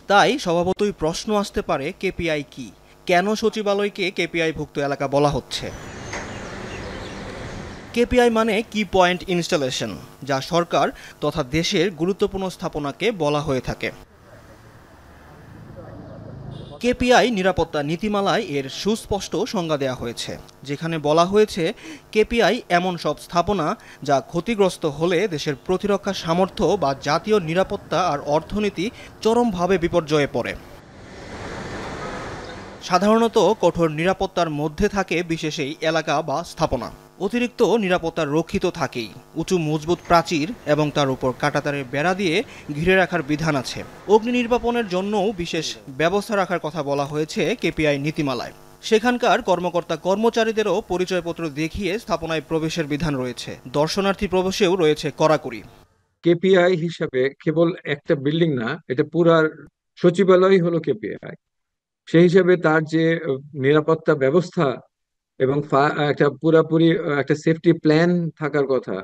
তাই স্বভাবতই প্রশ্ন আসতে পারে, কেপিআই কি? কেন সচিবালয়কে কেপিআই ভুক্ত এলাকা বলা হচ্ছে? কেপিআই মানে কি পয়েন্ট ইনস্টলেশন, যা সরকার তথা দেশের গুরুত্বপূর্ণ স্থাপনাকে বলা হয়ে থাকে। কেপিআই নিরাপত্তা নীতিমালায় এর সুস্পষ্ট সংজ্ঞা দেওয়া হয়েছে, যেখানে বলা হয়েছে কেপিআই এমন সব স্থাপনা যা ক্ষতিগ্রস্ত হলে দেশের প্রতিরক্ষা সামর্থ্য বা জাতীয় নিরাপত্তা আর অর্থনীতি চরমভাবে বিপর্যয়ে পড়ে। সাধারণত কঠোর নিরাপত্তার মধ্যে থাকে বিশেষ এই এলাকা বা স্থাপনা। অতিরিক্ত নিরাপত্তা রক্ষিত থাকেই। উঁচু মজবুত প্রাচীর এবং তার উপর কাঁটাতারের বেড়া দিয়ে ঘিরে রাখার বিধান আছে। অগ্নি নির্বাপনের জন্যও বিশেষ ব্যবস্থা রাখার কথা বলা হয়েছে কেপিআই নীতিমালায়। সেখানকার কর্মকর্তা কর্মচারীদেরও পরিচয়পত্র দেখিয়ে স্থাপনায় প্রবেশের বিধান রয়েছে। দর্শনার্থী প্রবেশেও রয়েছে কড়াকড়ি। কেপিআই হিসাবে কেবল একটা বিল্ডিং না, এটা পুরা সচিবালয় হলো কেপিআই। সেই হিসাবে তার যে নিরাপত্তা ব্যবস্থা এবং একটা পুরাপুরি একটা সেফটি প্ল্যান থাকার কথা,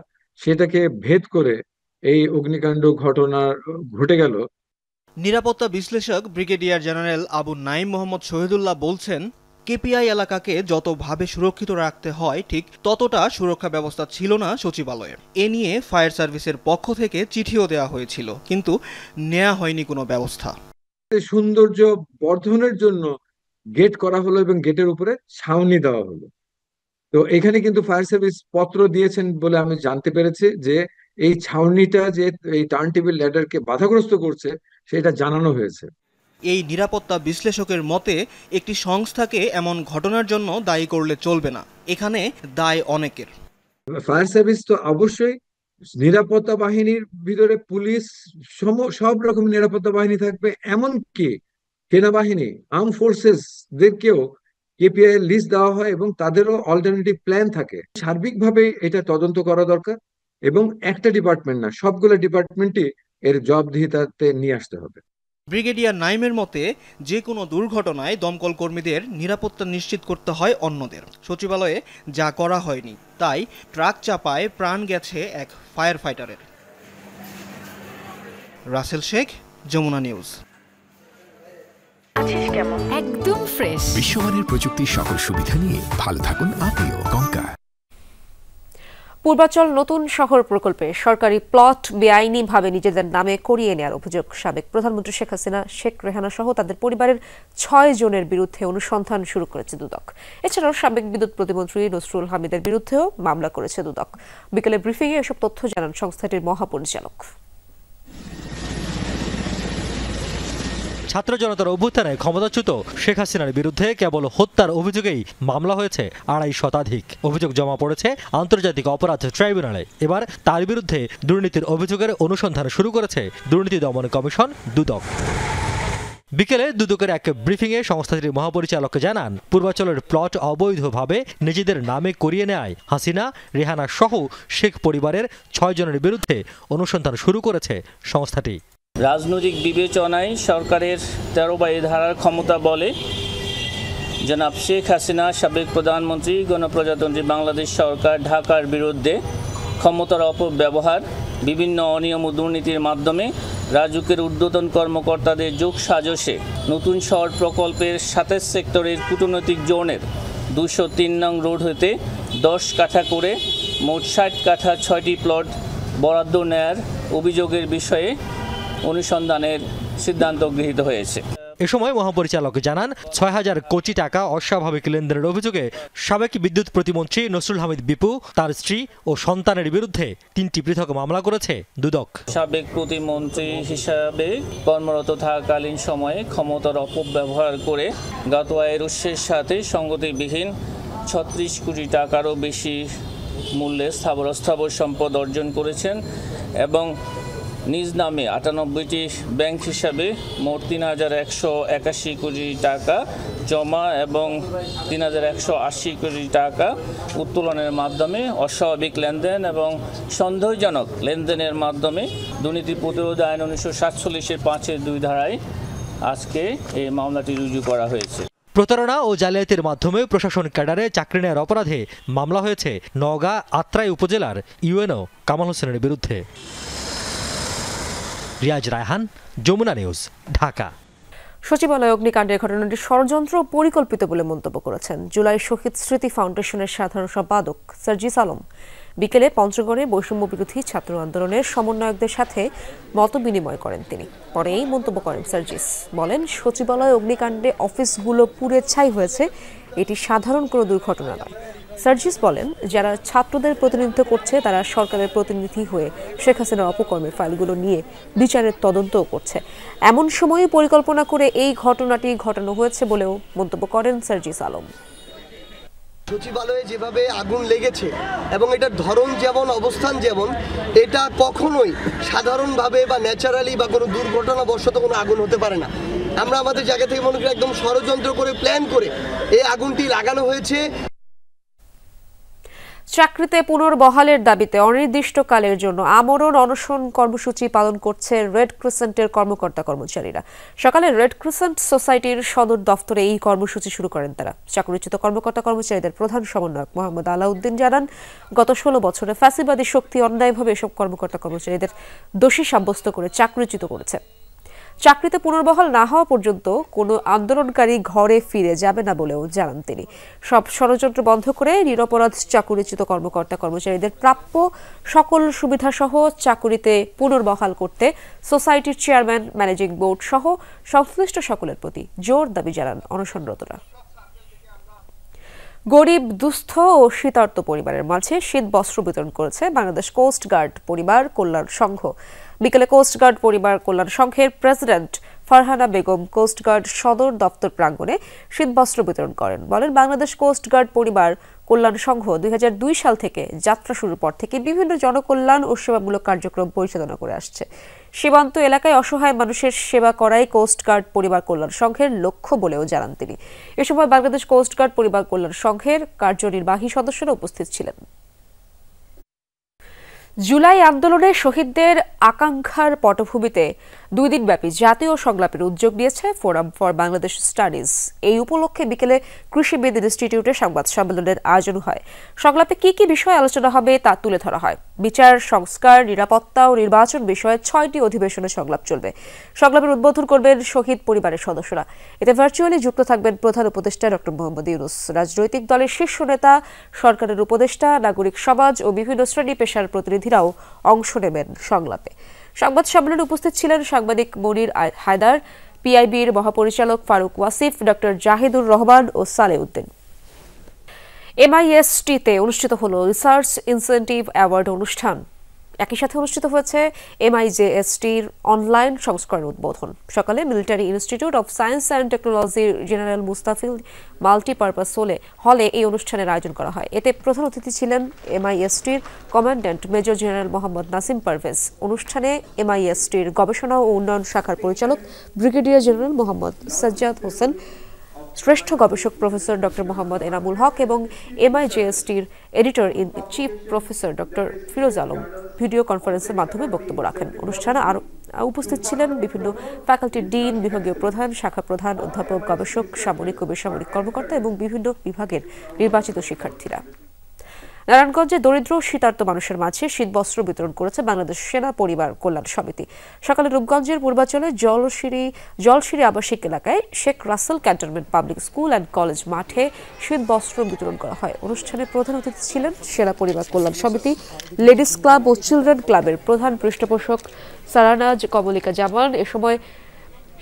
সেটাকে ভেদ করে এই অগ্নিকাণ্ড ঘটনা ঘটে গেল। নিরাপত্তা বিশ্লেষক ব্রিগেডিয়ার জেনারেল আবু নাইম মোহাম্মদ শহীদুল্লাহ বলছেন, কেপিআই এলাকাকে যতভাবে সুরক্ষিত রাখতে হয় ঠিক ততটা সুরক্ষা ব্যবস্থা ছিল না সচিবালয়ে। এ নিয়ে ফায়ার সার্ভিসের পক্ষ থেকে চিঠিও দেওয়া হয়েছিল, কিন্তু নেওয়া হয়নি কোনো ব্যবস্থা। সৌন্দর্য বর্ধনের জন্য গেট করা হলো এবং গেটের উপরে ছাউনি দেওয়া হলো। তো এখানে কিন্তু ফায়ার সার্ভিস পত্র দিয়েছেন বলে আমি জানতে পেরেছি যে এই ছাউনিটা যে এই টার্ন টেবিল ল্যাডারকে বাধাগ্রস্ত করছে সেটা জানানো হয়েছে। এই নিরাপত্তা বিশ্লেষকের মতে, একটি সংস্থাকে এমন ঘটনার জন্য দায়ী করলে চলবে না। এখানে দায় অনেকের। ফায়ার সার্ভিস তো অবশ্যই, নিরাপত্তা বাহিনীর ভিতরে পুলিশ, সব রকম নিরাপত্তা বাহিনী থাকবে, এমনকি সেনাবাহিনী, আর্ম ফোর্সেস দেরকেও কেপিআই এর লিস্ট দেওয়া হয় এবং তাদেরও অল্টারনেটিভ প্ল্যান থাকে। সার্বিকভাবে এটা তদন্ত করা দরকার এবং একটা ডিপার্টমেন্ট না, সবগুলো ডিপার্টমেন্টই এর জবাবদিহিতাতে নিয়ে আসতে হবে। ব্রিগেডিয়ার নাইমের মতে, যে কোনো দুর্ঘটনায় দমকল কর্মীদের নিরাপত্তা নিশ্চিত করতে হয় অন্যদের। সচিবালয়ে যা করা হয়নি, তাই ট্রাক চাপায় প্রাণ গেছে এক ফায়ার ফাইটারের। রাসেল শেখ, যমুনা নিউজ। একদম ফ্রেশ বিশ্বমানের প্রযুক্তির সকল সুবিধা নিয়ে ভালো থাকুন আপনিও। কঙ্কা। পূর্বাচল নতুন শহর প্রকল্পে সরকারি প্লট বেআইনিভাবে নিজেদের নামে করিয়ে নেওয়ার অভিযোগ। সাবেক প্রধানমন্ত্রী শেখ হাসিনা, শেখ রেহানা সহ তাদের পরিবারের 6 জনের বিরুদ্ধে অনুসন্ধান শুরু করেছে দুদক। এছাড়াও সাবেক বিদ্যুৎ প্রতিমন্ত্রী নসরুল হামিদের বিরুদ্ধেও মামলা করেছে দুদক। বিকেলে ব্রিফিংয়ে এসব তথ্য জানান সংস্থাটির মহাপরিচালক। ছাত্র জনতার অভ্যুত্থানে ক্ষমতাচ্যুত শেখ হাসিনার বিরুদ্ধে কেবল হত্যার অভিযোগেই মামলা হয়েছে 250 শতাধিক। অভিযোগ জমা পড়েছে আন্তর্জাতিক অপরাধ ট্রাইব্যুনালে। এবার তার বিরুদ্ধে দুর্নীতির অভিযোগের অনুসন্ধান শুরু করেছে দুর্নীতি দমন কমিশন দুদক। বিকেলে দুদকের এক ব্রিফিংয়ে সংস্থাটির মহাপরিচালক জানান, পূর্বাচলের প্লট অবৈধভাবে নিজেদের নামে করিয়ে নেয় হাসিনা, রেহানা সহ শেখ পরিবারের 6 জনের বিরুদ্ধে অনুসন্ধান শুরু করেছে সংস্থাটি। রাজনৈতিক বিবেচনায় সরকারের 13 ধারার ক্ষমতা বলে জনাব শেখ হাসিনা, সাবেক প্রধানমন্ত্রী, গণপ্রজাতন্ত্রী বাংলাদেশ সরকার ঢাকার বিরুদ্ধে ক্ষমতার অপব্যবহার, বিভিন্ন অনিয়ম ও দুর্নীতির মাধ্যমে রাজুকের ঊর্ধ্বতন কর্মকর্তাদের যোগ সাজসে নতুন শহর প্রকল্পের 27 সেক্টরের কূটনৈতিক জোনের 203 নং রোড হতে 10 কাঠা করে মোট 60 কাঠা 6টি প্লট বরাদ্দ নেয়ার অভিযোগের বিষয়ে অনুসন্ধানের সিদ্ধান্ত গৃহীত হয়েছে। এ সময় মহাপরিচালক জানান ৬,০০০ কোটি টাকা অস্বাভাবিক লেনদেনের অভিযোগে সাবেক বিদ্যুৎ প্রতিমন্ত্রী নসরুল হামিদ বিপু, তার স্ত্রী ও সন্তানের বিরুদ্ধে ৩টি পৃথক মামলা করেছে দুদক। সাবেক প্রতিমন্ত্রী হিসাবে কর্মরত থাকাকালীন সময়ে ক্ষমতার অপব্যবহার করে জ্ঞাত আয়ের উৎসের সাথে সঙ্গতিবিহীন ৩৬ কোটি টাকারও বেশি মূল্যে স্থাবর সম্পদ অর্জন করেছেন এবং নিজ নামে ৯৮টি ব্যাংক হিসাবে মোট ৩,১৮১ কোটি টাকা জমা এবং ৩,১৮০ কোটি টাকা উত্তোলনের মাধ্যমে অস্বাভাবিক লেনদেন এবং সন্দেহজনক লেনদেনের মাধ্যমে দুর্নীতি প্রতিরোধ আইন ১৯৪৭-এর ৫-২ ধারায় আজকে এই মামলাটি রুজু করা হয়েছে। প্রতারণা ও জালিয়াতির মাধ্যমে প্রশাসন ক্যাডারে চাকরি নেওয়ার অপরাধে মামলা হয়েছে নওগাঁ আত্রাই উপজেলার ইউএনও কামাল হোসেনের বিরুদ্ধে। রিয়াজ রায়হান, যমুনা নিউজ, ঢাকা। সচিবালয় অগ্নিকাণ্ডের ঘটনাটি ষড়যন্ত্র পরিকল্পিত বলে মন্তব্য করেছেন জুলাই শহীদ স্মৃতি ফাউন্ডেশনের সাধারণ সম্পাদক সার্জিস আলম। বিকেলে পঞ্চগড়ে বৈষম্য বিরোধী ছাত্র আন্দোলনের সমন্বয়কদের সাথে মতবিনিময় করেন তিনি। পরে এই মন্তব্য করেন সার্জিস। বলেন, সচিবালয় অগ্নিকাণ্ডে অফিসগুলো পুড়ে ছাই হয়েছে, এটি সাধারণ কোনো দুর্ঘটনা নয়। সার্জিস বলেন, যারা ছাত্রদের প্রতিনিধিত্ব করছে তারা সরকারের প্রতিনিধি হয়ে শেখ হাসিনার অপকর্মের ফাইলগুলো নিয়ে বিচারের তদন্তও করছে। এমন সময়ে পরিকল্পনা করে এই ঘটনাটি ঘটানো হয়েছে বলেও মন্তব্য করেন সার্জিস আলম। সচিবালয়ে যেভাবে আগুন লেগেছে এবং এটার ধরন যেমন, অবস্থান যেমন, এটা কখনোই সাধারণভাবে বা ন্যাচারালি বা কোনো দুর্ঘটনাবশত কোনো আগুন হতে পারে না। আমরা আমাদের জায়গা থেকে মনে করি একদম ষড়যন্ত্র করে, প্ল্যান করে এই আগুনটি লাগানো হয়েছে। চাকরিতে পুনর্বহালের দাবিতে অনির্দিষ্টকালের জন্য আমরণ অনশন কর্মসূচি পালন করছে রেড ক্রিসেন্টের কর্মকর্তা কর্মচারীরা। সকালে রেড ক্রিসেন্ট সোসাইটির সদর দফতরে এই কর্মসূচি শুরু করেন তারা। চাকরিচ্যুত কর্মকর্তা কর্মচারীদের প্রধান সমন্বয়ক মোহাম্মদ আলাউদ্দিন জানান, গত ১৬ বছরে ফ্যাসিবাদী শক্তি অন্যায়ভাবে এসব কর্মকর্তা কর্মচারীদের দোষী সাব্যস্ত করে চাকরিচ্যুত করেছে। চাকরিতে পুনর্বহাল না হওয়া পর্যন্ত কোনো আন্দোলনকারী ঘরে ফিরে যাবে না বলেও জানান তিনি। সব ষড়যন্ত্র বন্ধ করে নিরপরাধ চাকরিচ্যুত কর্মকর্তা কর্মচারীদের প্রাপ্য সকল সুবিধাসহ চাকরিতে পুনর্বহাল করতে সোসাইটির চেয়ারম্যান, ম্যানেজিং বোর্ড সহ সংশ্লিষ্ট সকলের প্রতি জোর দাবি জানান অনশনরতরা। গরিব, দুস্থ ও শীতার্ত পরিবারের মাঝে শীত বস্ত্র বিতরণ করেছে বাংলাদেশ কোস্ট গার্ড পরিবার কল্যাণ সংঘ। বিকেলে কোস্ট গার্ড পরিবার কল্যাণ সংঘের president Farhana Begum coast guard সদর দপ্তর প্রাঙ্গণে শীতবস্ত্র বিতরণ করেন। বলেন, বাংলাদেশ কোস্ট গার্ড পরিবার কল্যাণ সংঘ ২০০২ সাল থেকে যাত্রা শুরুর পর থেকে বিভিন্ন জনকল্যাণ ও সেবামূলক কার্যক্রম পরিচালনা করে আসছে। সীমান্ত এলাকায় অসহায় মানুষের সেবা করাই কোস্ট গার্ড পরিবার কল্যাণ সংঘের লক্ষ্য বলেও জানান তিনি। এ সময় বাংলাদেশ কোস্ট গার্ড পরিবার কল্যাণ সংঘের কার্যনির্বাহী সদস্যরা উপস্থিত ছিলেন। জুলাই আন্দোলনে শহীদদের আকাঙ্ক্ষার পটভূমিতে 2 দিনব্যাপী জাতীয় সংলাপের উদ্যোগ নিয়েছে ফোরাম ফর বাংলাদেশ স্টাডিজ। এই উপলক্ষে বিকেলে কৃষিবিদ ইনস্টিটিউটে সংবাদ সম্মেলনের আয়োজন হয়। সংলাপে কি কি বিষয় আলোচনা হবে তা তুলে ধরা হয়। বিচার, সংস্কার, নিরাপত্তা ও নির্বাচন বিষয়ে 6টি অধিবেশনে সংলাপ চলবে। সংলাপের উদ্বোধন করবেন শহীদ পরিবারের সদস্যরা। এতে ভার্চুয়ালি যুক্ত থাকবেন প্রধান উপদেষ্টা ডক্টর মোহাম্মদ ইউনূস, রাজনৈতিক দলের শীর্ষ নেতা, সরকারের উপদেষ্টা, নাগরিক সমাজ ও বিভিন্ন শ্রেণী পেশার প্রতিনিধিরাও অংশ নেবেন সংলাপে। সংবাদ সম্মেলনে উপস্থিত ছিলেন সাংবাদিক মনির হায়দার, পিআইবির মহাপরিচালক ফারুক ওয়াসিফ, ডক্টর জাহিদুর রহমান ও সালেউদ্দিন। MIST-তে অনুষ্ঠিত হলো রিসার্চ ইনসেন্টিভ অ্যাওয়ার্ড অনুষ্ঠান। একই সাথে অনুষ্ঠিত হয়েছে MIJST-র অনলাইন সংস্করণের উদ্বোধন। সকালে military institute of science and টেকনোলজির জেনারেল মুস্তাফিল মাল্টিপারপাস হলে এই অনুষ্ঠানের আয়োজন করা হয়। এতে প্রধান অতিথি ছিলেন MIST-র commandant major general Mohammad Nasim Parvez. অনুষ্ঠানে MIST-র গবেষণা ও উন্নয়ন শাখার পরিচালক ব্রিগেডিয়ার জেনারেল মোহাম্মদ সাজ্জাদ হোসেন, শ্রেষ্ঠ গবেষক প্রফেসর ডক্টর মোহাম্মদ এনামুল হক এবং MIJST-র editor in chief professor doctor Firoz Alam video কনফারেন্সের মাধ্যমে বক্তব্য রাখেন। অনুষ্ঠানে আরও উপস্থিত ছিলেন বিভিন্ন ফ্যাকাল্টির ডিন, বিভাগীয় প্রধান, শাখা প্রধান, অধ্যাপক, গবেষক, সামরিক ও বেসামরিক কর্মকর্তা এবং বিভিন্ন বিভাগের নির্বাচিত শিক্ষার্থীরা। নারায়ণগঞ্জে দরিদ্র শীতার্ত মানুষের মাঝে শীতবস্ত্র বিতরণ করেছে বাংলাদেশ সেনা পরিবার কল্যাণ সমিতি। সকালে রূপগঞ্জের পূর্বাঞ্চলে জলশিরি আবাসিক এলাকায় Sheikh Russel Cantonment Public School and College মাঠে শীতবস্ত্র বিতরণ করা হয়। অনুষ্ঠানে প্রধান অতিথি ছিলেন সেনা পরিবার কল্যাণ সমিতি, লেডিস ক্লাব ও চিলড্রেন ক্লাবের প্রধান পৃষ্ঠপোষক সারানাজ কমলিকা জামান। এ সময়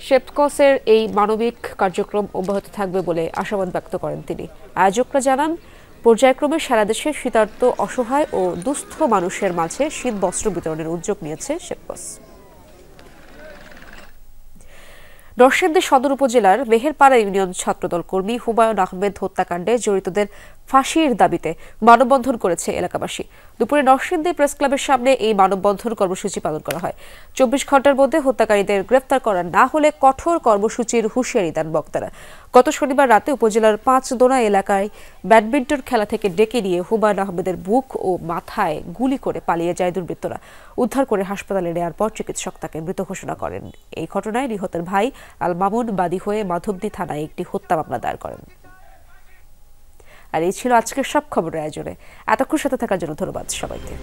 শেপকসের এই মানবিক কার্যক্রম অব্যাহত থাকবে বলে আশাবাদ ব্যক্ত করেন তিনি। আয়োজকরা জানান, পর্যায়ক্রমে সারা দেশে শীতার্ত, অসহায় ও দুস্থ মানুষের মাঝে শীত বস্ত্র বিতরণের উদ্যোগ নিয়েছে শেপকস। নরসিংদী সদর উপজেলার মেহেরপাড়া ইউনিয়ন ছাত্রদল কর্মী হুমায়ুন আহমেদ হত্যাকাণ্ডে জড়িতদের ফাঁসির দাবিতে মানববন্ধন করেছে এলাকাবাসী। দুপুরে নরসিংদী প্রেস ক্লাবের সামনে এই মানববন্ধন কর্মসূচি পালন করা হয়। 24 ঘন্টার মধ্যে হত্যাকারীদের গ্রেফতার করা না হলে কঠোর কর্মসূচির হুঁশিয়ারি দেন বক্তারা। গত শনিবার রাতে উপজেলার 5দোনা এলাকায় ব্যাডমিন্টন খেলা থেকে ডেকে নিয়ে হুমায়ুন আহমেদের বুক ও মাথায় গুলি করে পালিয়ে যায় দুর্বৃত্তরা। উদ্ধার করে হাসপাতালে নেওয়ার পর চিকিৎসক তাকে মৃত ঘোষণা করেন। এই ঘটনায় নিহতের ভাই আল মামুন বাদী হয়ে মাধবদী থানায় একটি হত্যা মামলা দায়ের করেন। আর এই ছিল আজকের সব খবরের আয়োজনে। এতক্ষণ সাথে থাকার জন্য ধন্যবাদ সবাইকে।